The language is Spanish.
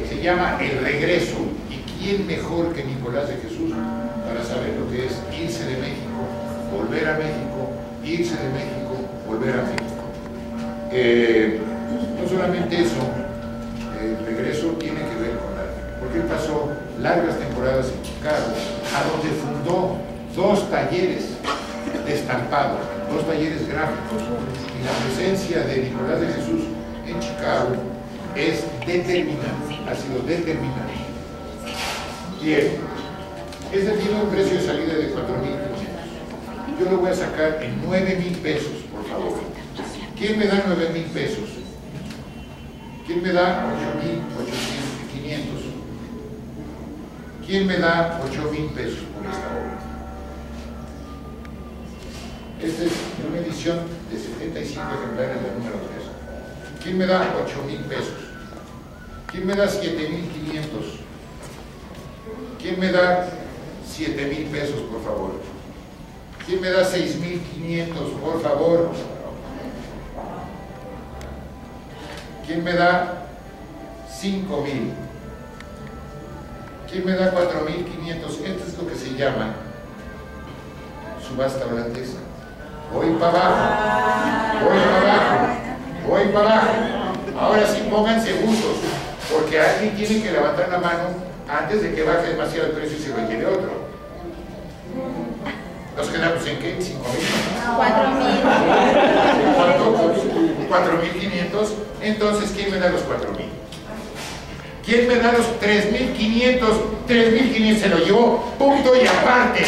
Se llama El Regreso. ¿Y quién mejor que Nicolás de Jesús para saber lo que es irse de México, volver a México, irse de México, volver a México? No solamente eso, el regreso tiene que ver con porque él pasó largas temporadas en Chicago, a donde fundó 2 talleres de estampado, 2 talleres gráficos, y la presencia de Nicolás de Jesús en Chicago es determinante, ha sido determinante. Bien, este tiene un precio de salida de 4,500. Yo lo voy a sacar en 9,000 pesos, por favor. ¿Quién me da 9,000 pesos? ¿Quién me da 8,500? ¿Quién me da 8,000 pesos por esta obra? Esta es una edición de 75 ejemplares del número 3. ¿Quién me da 8,000 pesos? ¿Quién me da 7,500? ¿Quién me da 7,000 pesos, por favor? ¿Quién me da 6,500, por favor? ¿Quién me da 5,000? ¿Quién me da 4,500? Esto es lo que se llama subasta holandesa. Voy para abajo, voy para abajo, voy para abajo. Ahora sí, pónganse buzos, porque alguien tiene que levantar la mano antes de que baje demasiado el precio y se lo lleve otro. ¿Nos quedamos en qué? ¿5,000? 4,000. ¿Cuánto? 4,500. Entonces, ¿quién me da los 4,000? ¿Quién me da los 3,500? 3,500 se lo llevó, punto y aparte.